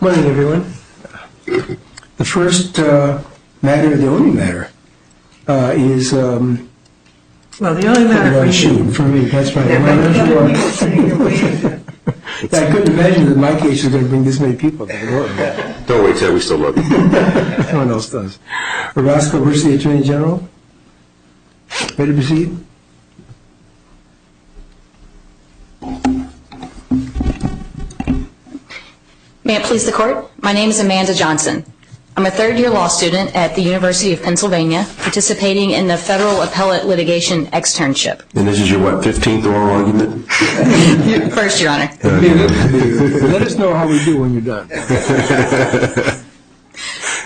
Morning, everyone. The first matter, the only matter, is well, the only matter for shoot for me. That's right. I couldn't imagine that my case was going to bring this many people to the Lord. Don't wait, Ted. We still love you. No one else does. Orozco versus the Attorney General. Ready to proceed? May it please the Court? My name is Amanda Johnson. I'm a third-year law student at the University of Pennsylvania, participating in the Federal Appellate Litigation Externship. And this is your, 15th oral argument? First, Your Honor. Let us know how we do when you're done.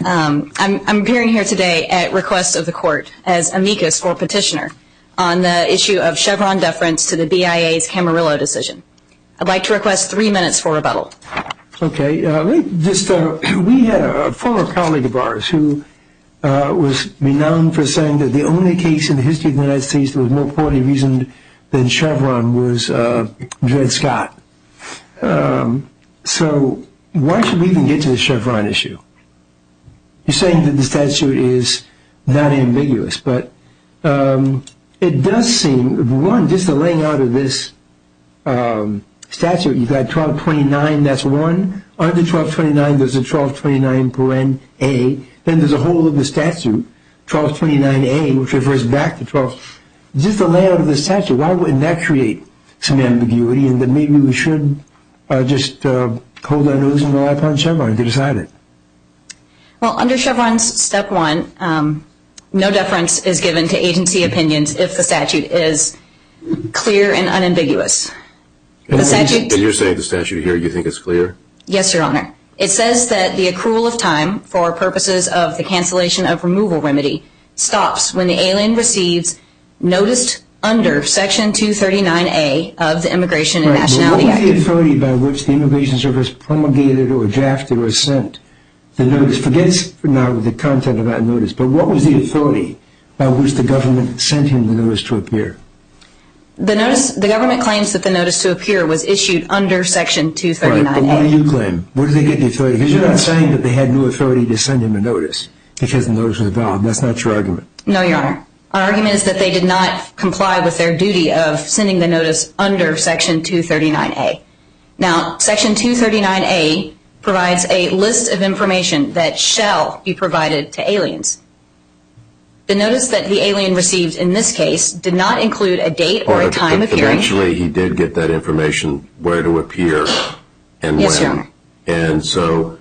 I'm appearing here today at request of the Court as amicus for petitioner on the issue of Chevron deference to the BIA's Camarillo decision. I'd like to request 3 minutes for rebuttal. Okay, we had a former colleague of ours who was renowned for saying that the only case in the history of the United States that was more poorly reasoned than Chevron was Dred Scott. So why should we even get to the Chevron issue? You're saying that the statute is not ambiguous, but it does seem, one, just the laying out of this statute, you've got 1229, that's one. Under 1229, there's a 1229 paren A. Then there's a whole of the statute, 1229A, which refers back to 12. Just the layout of the statute, why wouldn't that create some ambiguity? And then maybe we should just hold our nose and rely upon Chevron to decide it. Well, under Chevron's Step 1, no deference is given to agency opinions if the statute is clear and unambiguous. The statute, and you're saying the statute here, you think it's clear? Yes, Your Honor. It says that the accrual of time for purposes of the cancellation of removal remedy stops when the alien receives notice under Section 239A of the Immigration and Nationality Act. What was the authority by which the Immigration Service promulgated or drafted or sent the notice? Forget now the content of that notice, but what was the authority by which the government sent him the notice to appear? The government claims that the notice to appear was issued under Section 239A. Right, but what do you claim? Where do they get the authority? Because you're not saying that they had no authority to send him a notice because the notice was valid. That's not your argument. No, Your Honor. Our argument is that they did not comply with their duty of sending the notice under Section 239A. Now, Section 239A provides a list of information that shall be provided to aliens. The notice that the alien received in this case did not include a date or a time of hearing. Eventually, he did get that information, where to appear and when. Yes, Your Honor. And so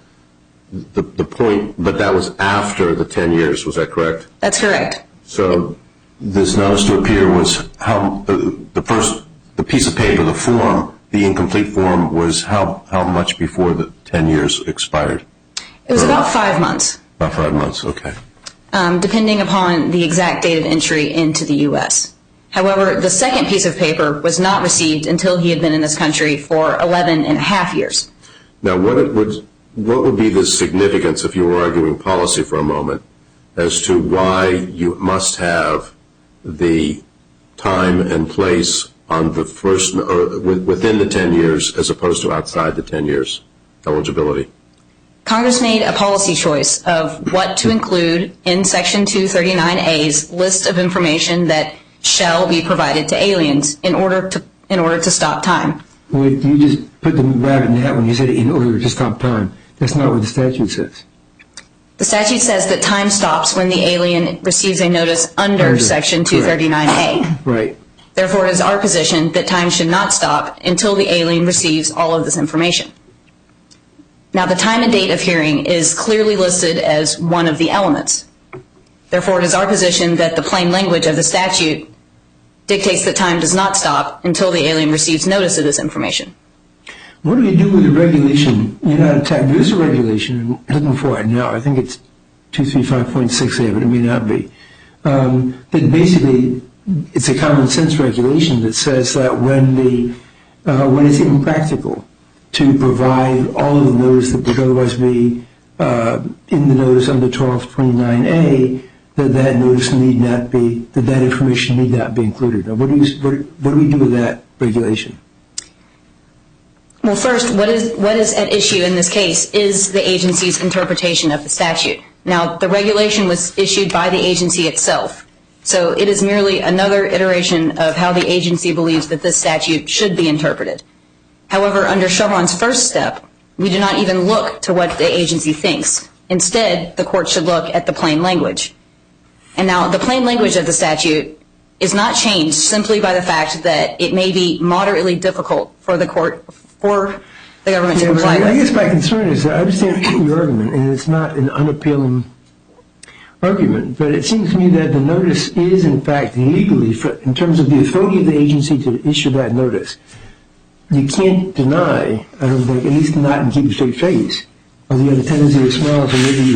the point, but that was after the 10 years, was that correct? That's correct. So this notice to appear was how, the piece of paper, the form, the incomplete form was how much before the 10 years expired? It was about 5 months. About 5 months, okay. Depending upon the exact date of entry into the U.S. However, the second piece of paper was not received until he had been in this country for 11 and a half years. Now, what would be the significance, if you were arguing policy for a moment, as to why you must have the time and place on the first, or within the 10 years as opposed to outside the 10 years eligibility? Congress made a policy choice of what to include in Section 239A's list of information that shall be provided to aliens in order to stop time. Well, you just put the rabbit in the hat when you said in order to stop time. That's not what the statute says. The statute says that time stops when the alien receives a notice under Section 239A. Right. Therefore, it is our position that time should not stop until the alien receives all of this information. Now, the time and date of hearing is clearly listed as one of the elements. Therefore, it is our position that the plain language of the statute dictates that time does not stop until the alien receives notice of this information. What do you do with the regulation? You're not attacked. There is a regulation. I'm looking for it now. I think it's 235.6a, but it may not be. That basically, it's a common sense regulation that says that when it's impractical to provide all of the notice that would otherwise be in the notice under 1229A, that notice need not be, that information need not be included. Now, what do we do with that regulation? Well, first, what is at issue in this case is the agency's interpretation of the statute. Now, the regulation was issued by the agency itself, so it is merely another iteration of how the agency believes that this statute should be interpreted. However, under Chevron's first step, we do not even look to what the agency thinks. Instead, the court should look at the plain language. And now, the plain language of the statute is not changed simply by the fact that it may be moderately difficult for the government to comply with. I guess my concern is that I understand your argument, and it's not an unappealing argument, but it seems to me that the notice is, in fact, legally, in terms of the authority of the agency to issue that notice, you can't deny, I don't think, at least not and keep a straight face, although you have a tendency to smile, so maybe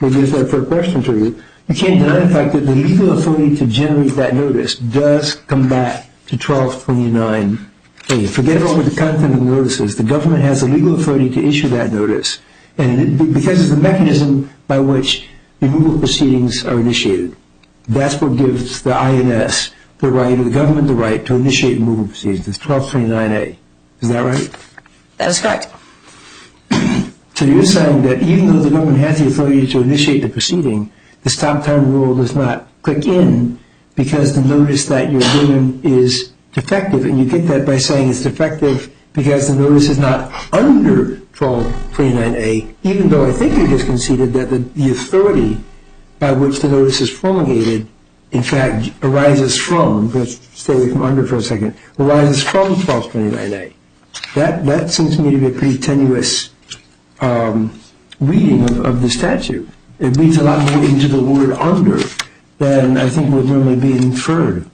that's not a fair question to you. You can't deny the fact that the legal authority to generate that notice does come back to 1229A. Forget about what the content of the notice is. The government has the legal authority to issue that notice, and because it's the mechanism by which removal proceedings are initiated. That's what gives the INS the right, or the government the right, to initiate removal proceedings. It's 1229A. Is that right? That is correct. So you're saying that even though the government has the authority to initiate the proceeding, the stop time rule does not click in because the notice that you're given is defective, and you get that by saying it's defective because the notice is not under 1229A, even though I think you just conceded that the authority by which the notice is promulgated, in fact, arises from, let's stay away from under for a second, arises from 1229A. That seems to me to be a pretty tenuous reading of the statute. It reads a lot more into the word under than I think would normally be inferred.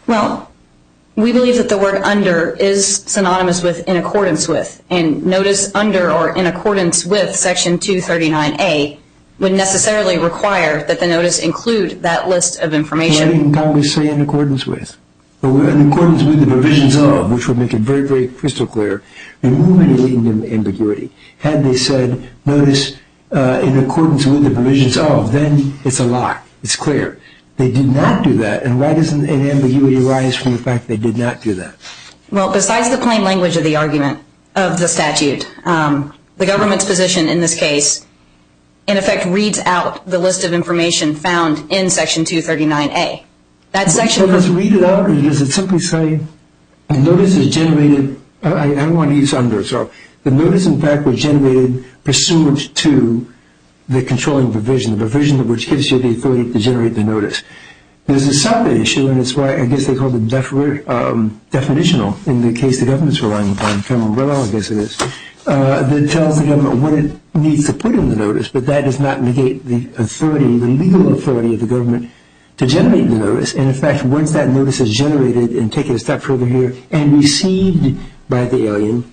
Well, we believe that the word under is synonymous with in accordance with, and notice under or in accordance with Section 239A would necessarily require that the notice include that list of information. Why didn't Congress say in accordance with? Or in accordance with the provisions of, which would make it very, very crystal clear, remove any latent ambiguity. Had they said notice in accordance with the provisions of, then it's a lock. It's clear. They did not do that, and why doesn't an ambiguity arise from the fact they did not do that? Well, besides the plain language of the argument of the statute, the government's position in this case, in effect, reads out the list of information found in Section 239A. That section. So does it read it out, or does it simply say the notice is generated? I don't want to use under. So the notice, in fact, was generated pursuant to the controlling provision, the provision which gives you the authority to generate the notice. There's a separate issue, and it's why I guess they call it definitional in the case the government's relying upon, I guess it is, that tells the government what it needs to put in the notice, but that does not negate the authority, the legal authority of the government to generate the notice. And in fact, once that notice is generated, and take it a step further here, and received by the alien,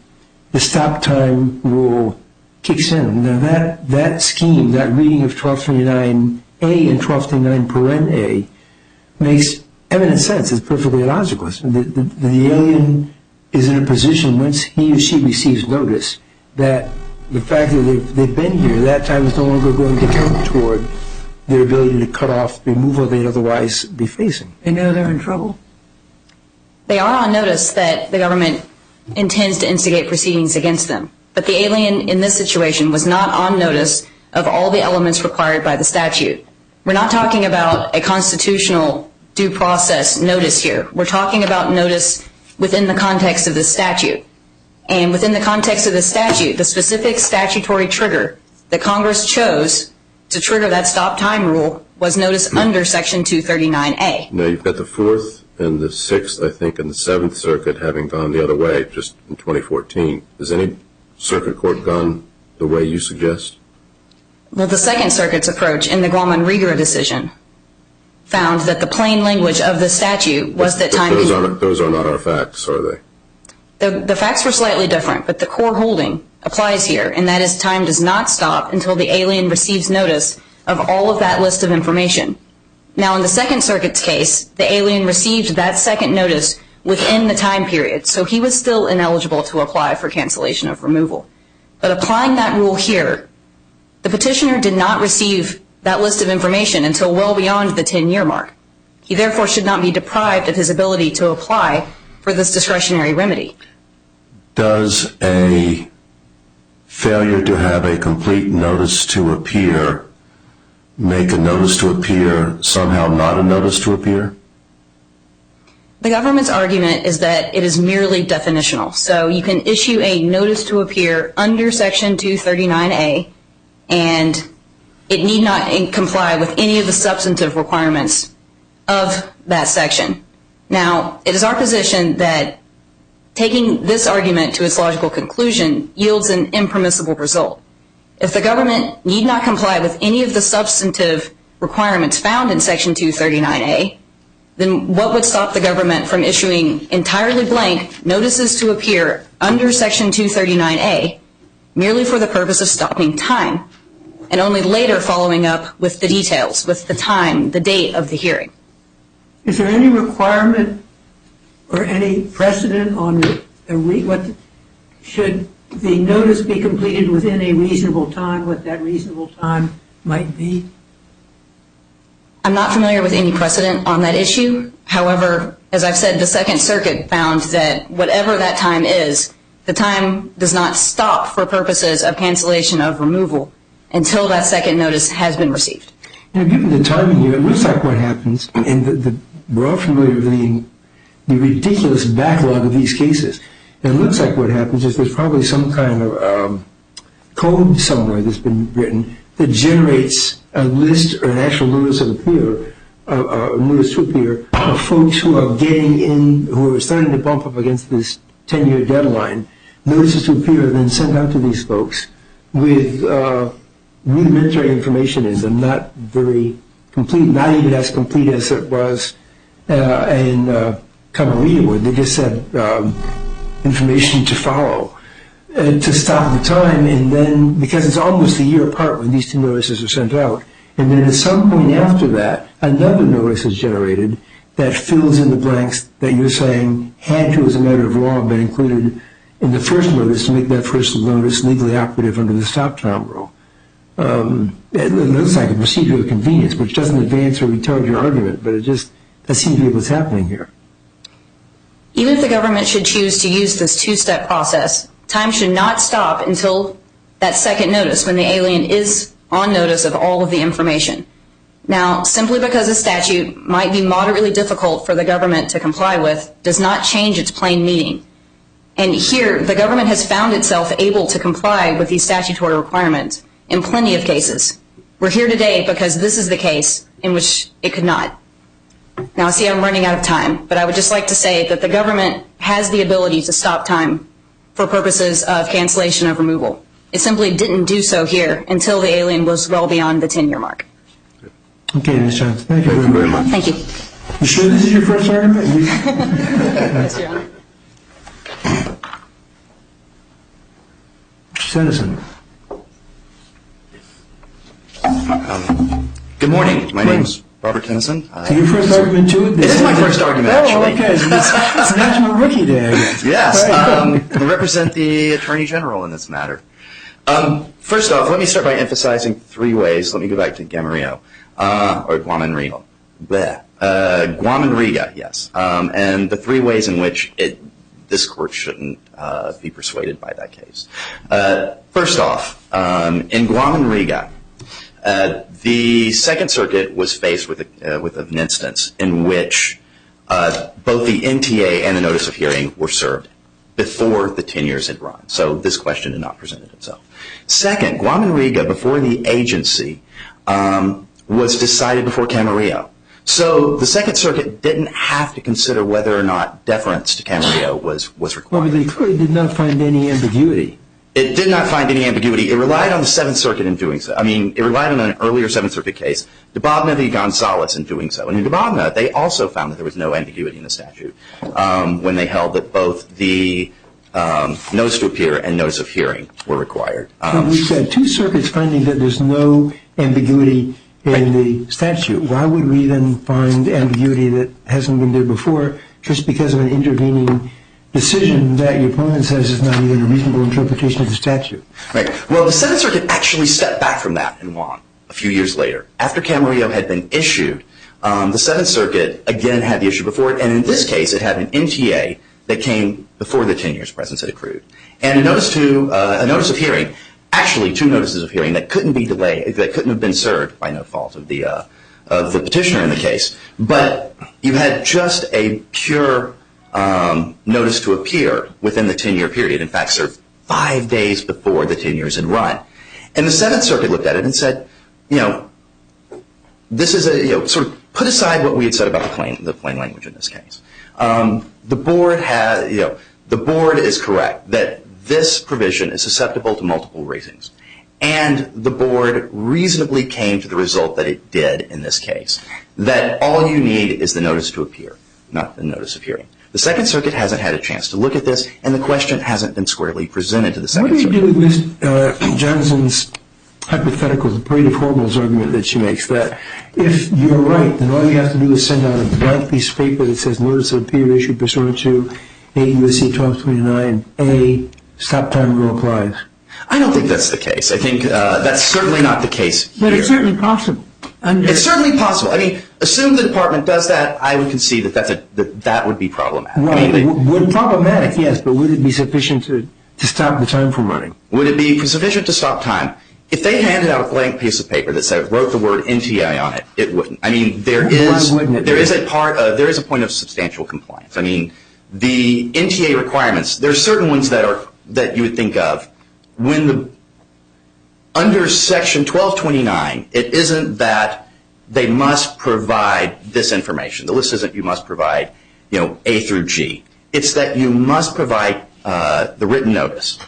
the stop time rule kicks in. Now that scheme, that reading of 1229A and 1229 makes eminent sense. It's perfectly logical. The alien is in a position, once he or she receives notice, that the fact that they've been here, that time is no longer going to count toward their ability to cut off the removal they'd otherwise be facing. They know they're in trouble. They are on notice that the government intends to instigate proceedings against them. But the alien in this situation was not on notice of all the elements required by the statute. We're not talking about a constitutional due process notice here. We're talking about notice within the context of the statute. And within the context of the statute, the specific statutory trigger that Congress chose to trigger that stop time rule was notice under Section 239A. Now you've got the Fourth and the Sixth, I think, and the Seventh Circuit having gone the other way just in 2014. Has any circuit court gone the way you suggest? Well, the Second Circuit's approach in the Guaman-Riguera decision found that the plain language of the statute was that time... Those are not our facts, are they? The facts were slightly different, but the core holding applies here, and that is time does not stop until the alien receives notice of all of that list of information. Now, in the Second Circuit's case, the alien received that second notice within the time period, so he was still ineligible to apply for cancellation of removal. But applying that rule here, the petitioner did not receive that list of information until well beyond the 10-year mark. He therefore should not be deprived of his ability to apply for this discretionary remedy. Does a failure to have a complete notice to appear make a notice to appear somehow not a notice to appear? The government's argument is that it is merely definitional. So you can issue a notice to appear under Section 239A, and it need not comply with any of the substantive requirements of that section. Now, it is our position that taking this argument to its logical conclusion yields an impermissible result. If the government need not comply with any of the substantive requirements found in Section 239A, then what would stop the government from issuing entirely blank notices to appear under Section 239A merely for the purpose of stopping time, and only later following up with the details, with the time, the date of the hearing? Is there any requirement or any precedent on what should the notice be completed within a reasonable time, what that reasonable time might be? I'm not familiar with any precedent on that issue. However, as I've said, the Second Circuit found that whatever that time is, the time does not stop for purposes of cancellation of removal until that second notice has been received. You know, given the timing here, it looks like what happens, and we're all familiar with the ridiculous backlog of these cases. And it looks like what happens is there's probably some kind of code somewhere that's been written that generates a list or an actual notice of appear, notice to appear, of folks who are getting in, who are starting to bump up against this 10-year deadline. Notices to appear are then sent out to these folks with rudimentary information in them, not very complete, not even as complete as it was in Camarillo, where they just said information to follow to stop the time, and then, because it's almost a year apart when these two notices are sent out, and then at some point after that, another notice is generated that fills in the blanks that you're saying had to, as a matter of law, been included in the first notice to make that first notice legally operative under the stop time rule. It looks like a procedural convenience, which doesn't advance or retard your argument, but that seems to be what's happening here. Even if the government should choose to use this two-step process, time should not stop until that second notice, when the alien is on notice of all of the information. Now, simply because a statute might be moderately difficult for the government to comply with does not change its plain meaning. And here, the government has found itself able to comply with these statutory requirements in plenty of cases. We're here today because this is the case in which it could not. Now, I see I'm running out of time, but I would just like to say that the government has the ability to stop time for purposes of cancellation of removal. It simply didn't do so here until the alien was well beyond the 10-year mark. Okay, Ms. Johnson, thank you very much. Thank you. You sure this is your first argument? Yes, Your Honor. Mr. Tennyson. Good morning. My name's Robert Tennyson. So your first argument, too? It is my first argument, actually. Oh, okay. It's National Rookie Day, I guess. Yes. Right. I represent the Attorney General in this matter. First off, let me start by emphasizing three ways. Let me go back to Camarillo, or Guam and Riga. Guam and Riga, yes. And the three ways in which this court shouldn't be persuaded by that case. First off, in Guam and Riga, the Second Circuit was faced with an instance in which both the NTA and the notice of hearing were served before the 10 years had run. So this question did not present itself. Second, Guam and Riga, before the agency, was decided before Camarillo. So the Second Circuit didn't have to consider whether or not deference to Camarillo was required. Well, but they clearly did not find any ambiguity. It did not find any ambiguity. It relied on the Seventh Circuit in doing so. I mean, it relied on an earlier Seventh Circuit case, Dubovna v. Gonzalez, in doing so. And in Dubovna, they also found that there was no ambiguity in the statute when they held that both the notice to appear and notice of hearing were required. We've got two circuits finding that there's no ambiguity in the statute. Why would we then find ambiguity that hasn't been there before just because of an intervening decision that your opponent says is not even a reasonable interpretation of the statute? Right. Well, the Seventh Circuit actually stepped back from that in Guam a few years later. After Camarillo had been issued, the Seventh Circuit again had the issue before it, and in this case it had an NTA that came before the 10 years presence had accrued. And a notice of hearing, actually 2 notices of hearing that couldn't be delayed, that couldn't have been served by no fault of the petitioner in the case. But you had just a pure notice to appear within the 10-year period. In fact, served 5 days before the 10 years had run. And the Seventh Circuit looked at it and said, this is sort of put aside what we had said about the plain language in this case. The board is correct that this provision is susceptible to multiple reasons. And the board reasonably came to the result that it did in this case, that all you need is the notice to appear, not the notice of hearing. The Second Circuit hasn't had a chance to look at this, and the question hasn't been squarely presented to the Second Circuit. What do you do with Ms. Johnson's hypothetical, the parade of horribles argument that she makes, that if you're right, then all you have to do is send out a blank piece of paper that says notice of appear issued pursuant to 8 U.S.C. 1229A, stop time rule applies? I don't think that's the case. I think that's certainly not the case here. But it's certainly possible. It's certainly possible. I mean, assume the department does that, I would concede that would be problematic. Right. Would problematic, yes, but would it be sufficient to stop the time from running? Would it be sufficient to stop time? If they handed out a blank piece of paper that wrote the word NTA on it, it wouldn't. I mean, there is a point of substantial compliance. I mean, the NTA requirements, there are certain ones that you would think of when under Section 1229, it isn't that they must provide this information. The list isn't you must provide, A through G. It's that you must provide the written notice,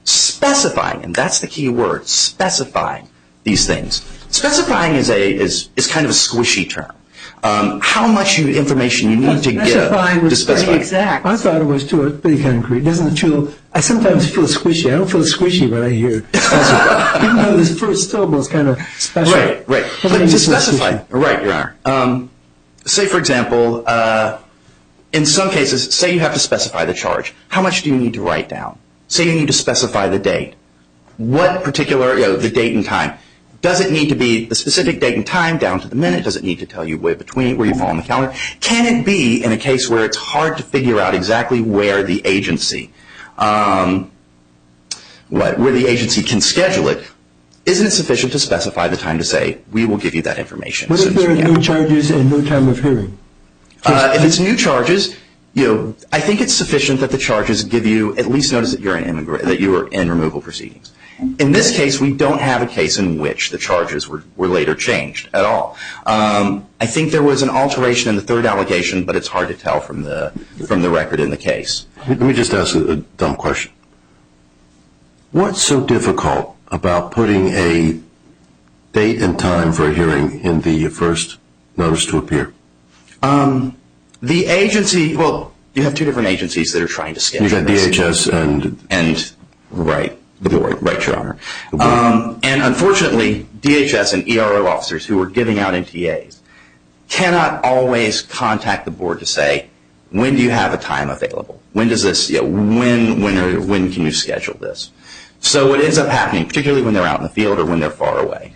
specifying, and that's the key word, specifying these things. Specifying is kind of a squishy term. How much information you need to give to specify. Pretty exact. I thought it was too. It's pretty concrete. Doesn't it feel? I sometimes feel squishy. I don't feel squishy when I hear specify. Even though this first syllable is kind of special. Right. But to specify, right, Your Honor. Say, for example, in some cases, say you have to specify the charge. How much do you need to write down? Say you need to specify the date. What particular, the date and time. Does it need to be the specific date and time down to the minute? Does it need to tell you where you fall on the calendar? Can it be in a case where it's hard to figure out exactly where the agency, can schedule it? Isn't it sufficient to specify the time to say, we will give you that information? What if there are no charges and no time of hearing? If it's new charges, I think it's sufficient that the charges give you at least notice that you are in removal proceedings. In this case, we don't have a case in which the charges were later changed at all. I think there was an alteration in the third allegation, but it's hard to tell from the record in the case. Let me just ask a dumb question. What's so difficult about putting a date and time for a hearing in the first notice to appear? The agency, well, you have two different agencies that are trying to schedule this. You've got DHS and right, the board, right, Your Honor. And unfortunately, DHS and ERO officers who are giving out NTAs cannot always contact the board to say, when do you have a time available? When does this, when can you schedule this? So what ends up happening, particularly when they're out in the field or when they're far away,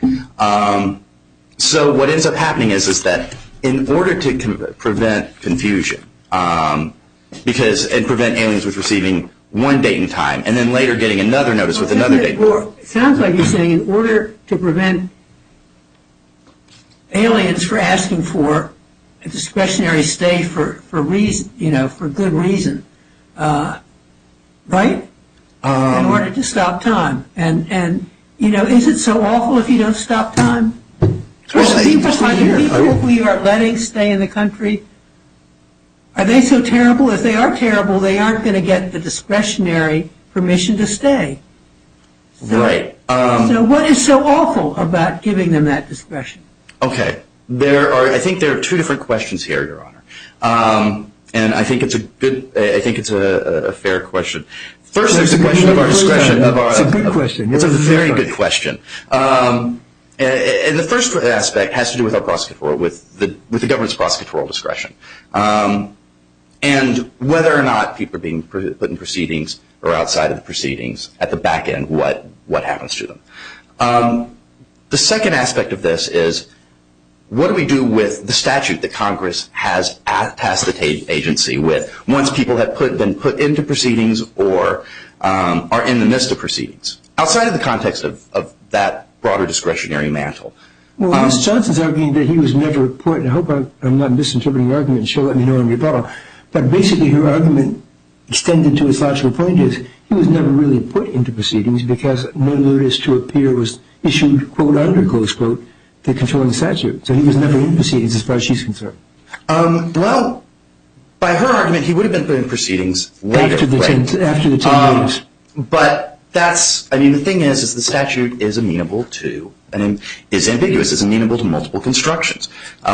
so what ends up happening is that in order to prevent confusion, and prevent aliens with receiving one date and time, and then later getting another notice with another date. It sounds like you're saying in order to prevent aliens from asking for a discretionary stay for reason, for good reason, right? In order to stop time, and is it so awful if you don't stop time? The people we are letting stay in the country, are they so terrible? If they are terrible, they aren't going to get the discretionary permission to stay. Right. So what is so awful about giving them that discretion? Okay. I think there are two different questions here, Your Honor. And I think it's a fair question. First, there's the question of our discretion. It's a good question. It's a very good question. And the first aspect has to do with our prosecutorial, with the government's prosecutorial discretion, and whether or not people are being put in proceedings or outside of the proceedings. At the back end, what happens to them? The second aspect of this is what do we do with the statute that Congress has tasked the agency with once people have been put into proceedings or are in the midst of proceedings, outside of the context of that broader discretionary mantle? Well, Ms. Johnson's arguing that he was never put, and I hope I'm not misinterpreting her argument, she'll let me know in rebuttal, but basically her argument extended to its logical point is he was never really put into proceedings because no notice to appear was issued, quote, under, close quote, the controlling statute. So he was never in proceedings as far as she's concerned. Well, by her argument, he would have been put in proceedings later. After the 10 years. But the thing is the statute is amenable to, and is ambiguous, is amenable to multiple constructions. Should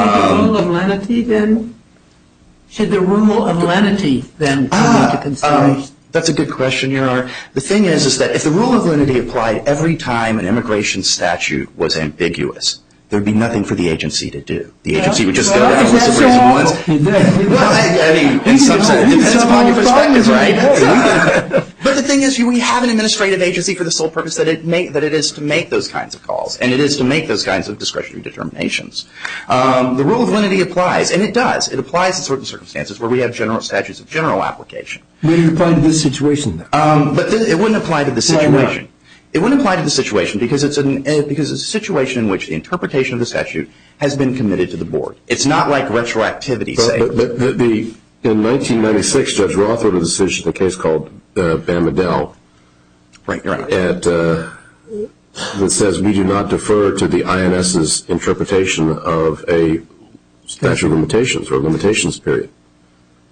the rule of lenity then come into consideration? That's a good question, Your Honor. The thing is that if the rule of lenity applied every time an immigration statute was ambiguous, there would be nothing for the agency to do. The agency would just go down the list of reasons once. Well, in some sense, it depends upon your perspective, right? But the thing is, we have an administrative agency for the sole purpose that it is to make those kinds of calls, and it is to make those kinds of discretionary determinations. The rule of lenity applies, and it does. It applies in certain circumstances where we have general statutes of general application. Would it apply to this situation, though? But it wouldn't apply to the situation. It wouldn't apply to the situation because it's a situation in which the interpretation of the statute has been committed to the board. It's not like retroactivity, say. But in 1996, Judge Roth wrote a decision in a case called Bamadel. Right, Your Honor. That says we do not defer to the INS's interpretation of a statute of limitations or limitations period.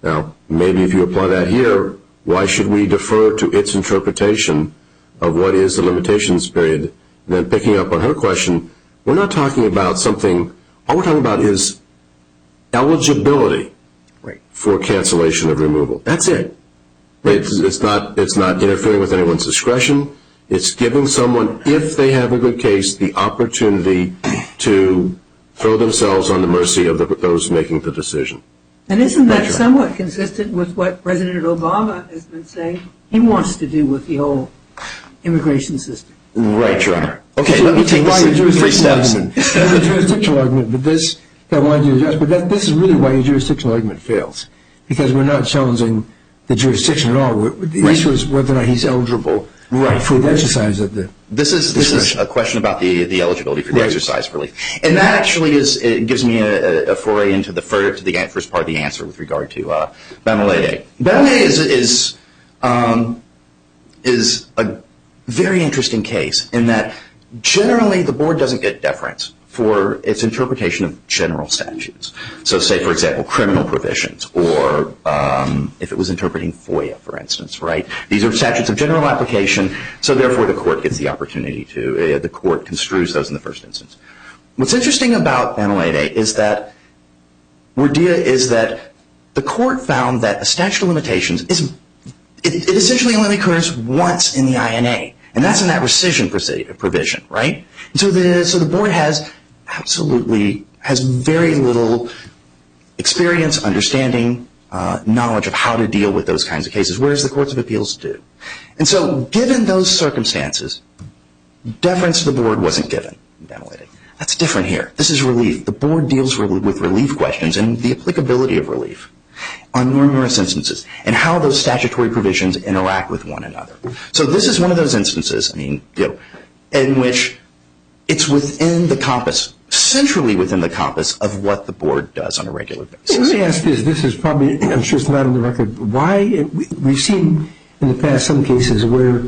Now, maybe if you apply that here, why should we defer to its interpretation of what is the limitations period? And then picking up on her question, we're not talking about something, all we're talking about is eligibility for cancellation of removal. That's it. It's not interfering with anyone's discretion. It's giving someone, if they have a good case, the opportunity to throw themselves on the mercy of those making the decision. And isn't that somewhat consistent with what President Obama has been saying he wants to do with the whole immigration system? Right, Your Honor. Okay, let me take this in 3 steps. There's a jurisdictional argument, but this I wanted to address, but this is really why your jurisdictional argument fails, because we're not challenging the jurisdiction at all. The issue is whether or not he's eligible for the exercise of the This is a question about the eligibility for the exercise of relief. And that actually gives me a foray into the first part of the answer with regard to Bamalede. Bamalede is a very interesting case in that generally the board doesn't get deference for its interpretation of general statutes. So say, for example, criminal provisions, or if it was interpreting FOIA, for instance, right? These are statutes of general application, so therefore the court gets the opportunity to, the court construes those in the first instance. What's interesting about Bamalede is that the court found that a statute of limitations it essentially only occurs once in the INA, and that's in that rescission provision, right? And so the board has very little experience, understanding, knowledge of how to deal with those kinds of cases, whereas the courts of appeals do. And so given those circumstances, deference to the board wasn't given in Bamalede. That's different here. This is relief. The board deals with relief questions and the applicability of relief on numerous instances and how those statutory provisions interact with one another. So this is one of those instances, in which it's within the compass, centrally within the compass of what the board does on a regular basis. Let me ask this. This is probably, I'm sure it's not on the record. Why, we've seen in the past some cases where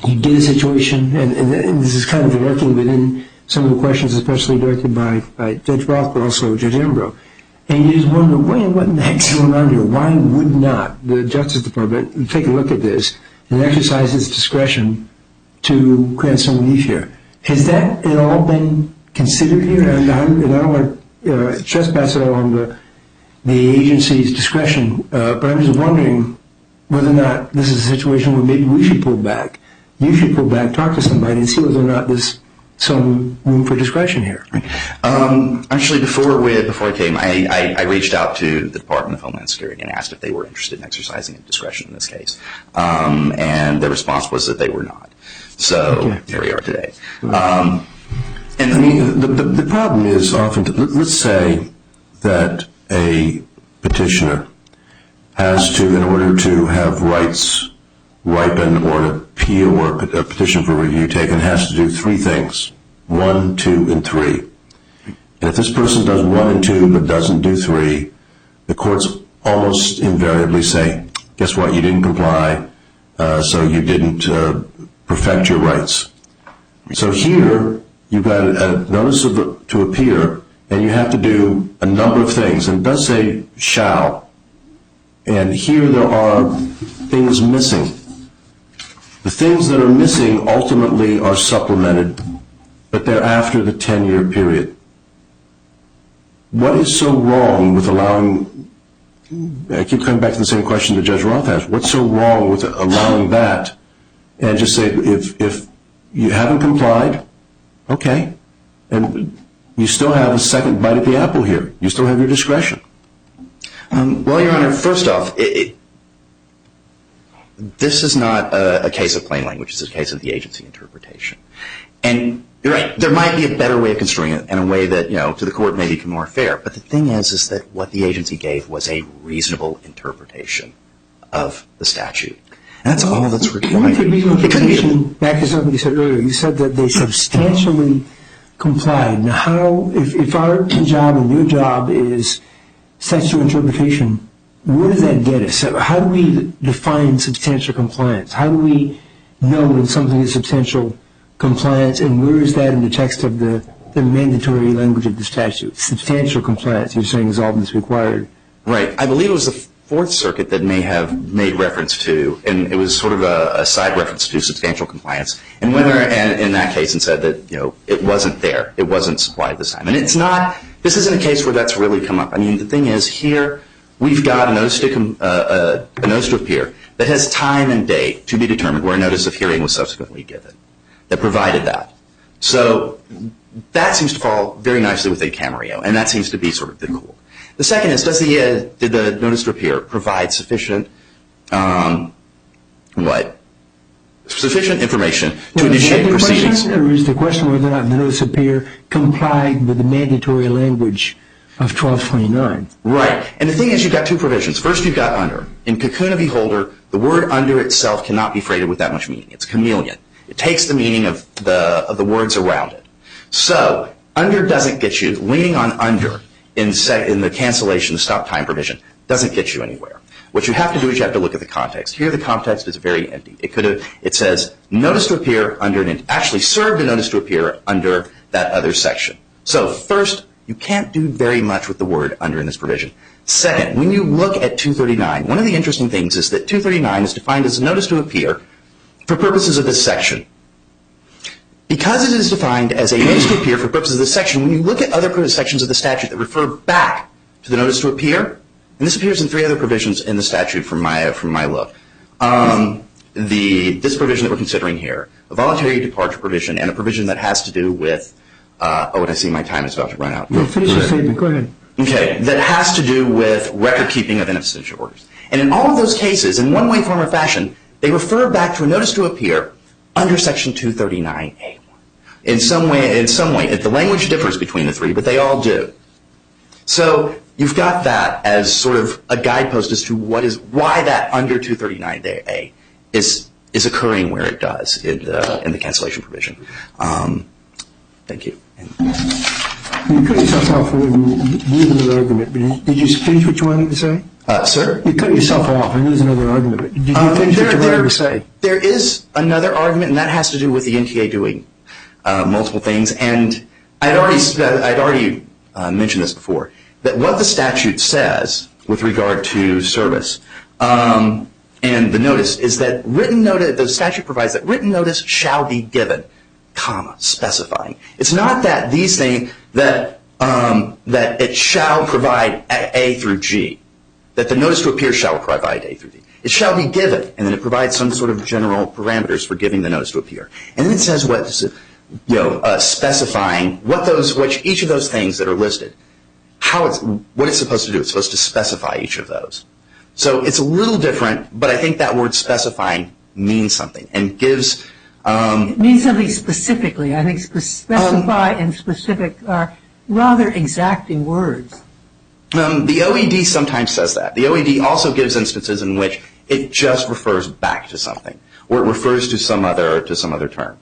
you get a situation, and this is kind of lurking within some of the questions, especially directed by Judge Roth, but also Judge Ambrose. And you just wonder, what in the heck's going on here? Why would not the Justice Department take a look at this and exercise its discretion to grant some relief here? Has that at all been considered here? And I don't want to trespass it on the agency's discretion, but I'm just wondering whether or not this is a situation where maybe we should pull back. You should pull back, talk to somebody, and see whether or not there's some room for discretion here. Actually, before I came, I reached out to the Department of Homeland Security and asked if they were interested in exercising discretion in this case. And their response was that they were not. So here we are today. And I mean, the problem is often, let's say that a petitioner has to, in order to have rights ripen or an appeal or a petition for review taken, has to do three things: 1, 2, and 3. And if this person does 1 and 2 but doesn't do 3, the courts almost invariably say, guess what, you didn't comply, so you didn't perfect your rights. So here, you've got a notice to appear, and you have to do a number of things. And it does say shall. And here there are things missing. The things that are missing ultimately are supplemented, but they're after the 10-year period. What is so wrong with allowing, I keep coming back to the same question that Judge Roth asked, what's so wrong with allowing that and just say if you haven't complied, okay, and you still have a second bite at the apple here. You still have your discretion. Well, Your Honor, first off, this is not a case of plain language. It's a case of the agency interpretation. And you're right, there might be a better way of construing it and a way that, to the court may be more fair. But the thing is that what the agency gave was a reasonable interpretation of the statute. And that's all that's required. Back to something you said earlier, you said that they substantially complied. Now, how, if our job and your job is statutory interpretation, where does that get us? How do we define substantial compliance? How do we know when something is substantial compliance, and where is that in the text of the mandatory language of the statute? Substantial compliance, you're saying, is all that's required. Right. I believe it was the Fourth Circuit that may have made reference to, and it was sort of a side reference to substantial compliance, and in that case and said that, it wasn't there. It wasn't supplied this time. And it's not, this isn't a case where that's really come up. I mean, the thing is, here we've got a notice to appear that has time and date to be determined where a notice of hearing was subsequently given that provided that. So that seems to fall very nicely within Camarillo, and that seems to be sort of the cool. The second is, did the notice to appear provide sufficient sufficient information to initiate proceedings? Or is the question whether or not the notice to appear complied with the mandatory language of 1229? Right. And the thing is, you've got two provisions. First, you've got under. In Cocoon v. Holder, the word under itself cannot be freighted with that much meaning. It's chameleon. It takes the meaning of the words around it. So under doesn't get you, leaning on under in the cancellation, the stop time provision, doesn't get you anywhere. What you have to do is you have to look at the context. Here the context is very empty. It says notice to appear under, and it actually served a notice to appear under that other section. So first, you can't do very much with the word under in this provision. Second, when you look at 239, one of the interesting things is that 239 is defined as a notice to appear for purposes of this section. Because it is defined as a notice to appear for purposes of this section, when you look at other sections of the statute that refer back to the notice to appear, and this appears in 3 other provisions in the statute from my look, this provision that we're considering here, a voluntary departure provision, and a provision that has to do with, and I see my time is about to run out. Well, finish your statement. Go ahead. Okay, that has to do with record keeping of abstention orders. And in all of those cases, in one way, form, or fashion, they refer back to a notice to appear under Section 239A1. In some way, the language differs between the three, but they all do. So you've got that as sort of a guidepost as to why that under 239A is occurring where it does in the cancellation provision. Thank you. You cut yourself off with another argument, but did you finish what you wanted to say? Sir? You cut yourself off. I know there's another argument, but did you finish what you wanted to say? There is another argument, and that has to do with the NTA doing multiple things. And I'd already mentioned this before, that what the statute says with regard to service and the notice is that written notice, the statute provides that written notice shall be given, specifying. It's not that these things, that it shall provide A through G, that the notice to appear shall provide A through D. It shall be given, and then it provides some sort of general parameters for giving the notice to appear. And then it says specifying what each of those things that are listed, what it's supposed to do. It's supposed to specify each of those. So it's a little different, but I think that word specifying means something and gives It means something specifically. I think specify and specific are rather exacting words. The OED sometimes says that. The OED also gives instances in which it just refers back to something, or it refers to some other term.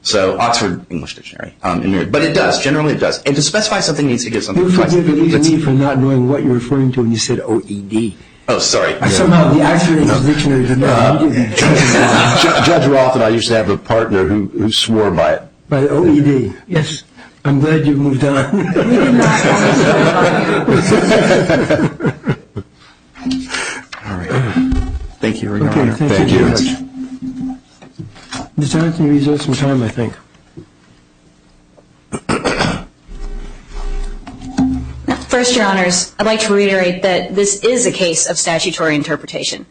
So Oxford English Dictionary, but it does. Generally, it does. And to specify something needs to give something. You forgive me for not knowing what you're referring to when you said OED. Oh, sorry. Somehow the Oxford English Dictionary did not. Judge Roth and I used to have a partner who swore by it. By the OED. Yes. I'm glad you moved on. We did not All right. Thank you, Your Okay, Honor. thank you very much. Mr. Johnson, you reserve some time, I think. First, Your Honors, I'd like to reiterate that this is a case of statutory interpretation.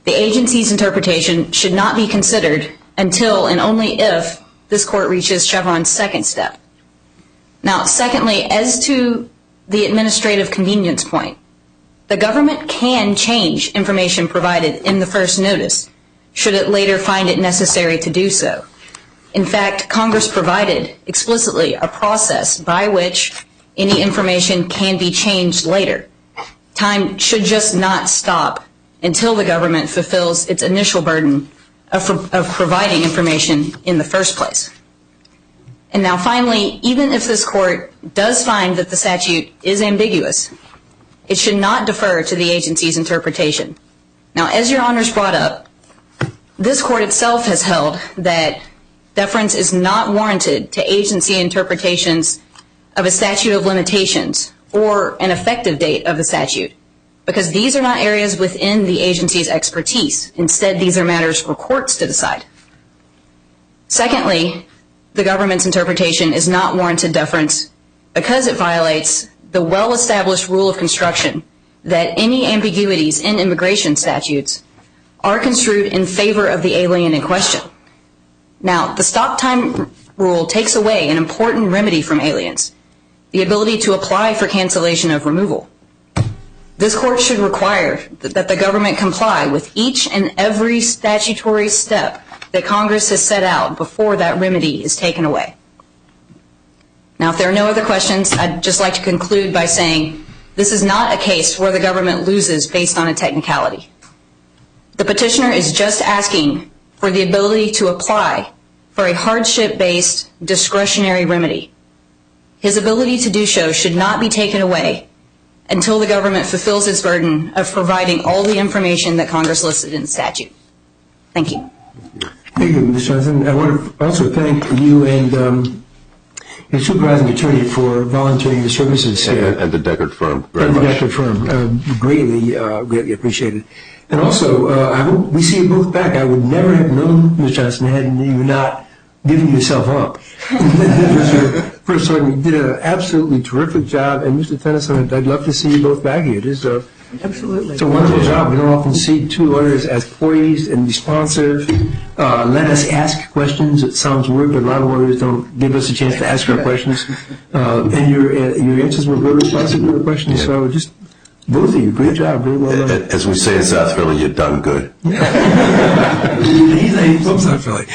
The agency's interpretation should not be considered until and only if this court reaches Chevron's second step. Now, secondly, as to the administrative convenience point, the government can change information provided in the first notice should it later find it necessary to do so. In fact, Congress provided explicitly a process by which any information can be changed later. Time should just not stop until the government fulfills its initial burden of providing information in the first place. And now finally, even if this court does find that the statute is ambiguous, it should not defer to the agency's interpretation. Now, as Your Honors brought up, this court itself has held that deference is not warranted to agency interpretations of a statute of limitations or an effective date of the statute, because these are not areas within the agency's expertise. Instead, these are matters for courts to decide. Secondly, the government's interpretation is not warranted deference because it violates the well-established rule of construction that any ambiguities in immigration statutes are construed in favor of the alien in question. Now, the stop time rule takes away an important remedy from aliens, the ability to apply for cancellation of removal. This court should require that the government comply with each and every statutory step that Congress has set out before that remedy is taken away. Now, if there are no other questions, I'd just like to conclude by saying this is not a case where the government loses based on a technicality. The petitioner is just asking for the ability to apply for a hardship-based discretionary remedy. His ability to do so should not be taken away until the government fulfills its burden of providing all the information that Congress listed in the statute. Thank you. Thank you, Ms. Johnson. I want to also thank you and your supervising attorney for volunteering your services here. And the Deckard firm, very And the much. Deckard firm. Greatly appreciated. And also, I hope we see you both back. I would never have known, Ms. Johnson, had you not given yourself up. That was your first one. You did an absolutely terrific job. And Mr. Tennyson, I'd love to see you both back here. Absolutely. It's a wonderful job. We don't often see two lawyers as poised and responsive. Let us ask questions. It sounds weird, but a lot of lawyers don't give us a chance to ask our questions. And your answers were very responsive to the questions. So just both of you, great job. Very well done. As we say in South Philly, you've done good. He's from South Philly.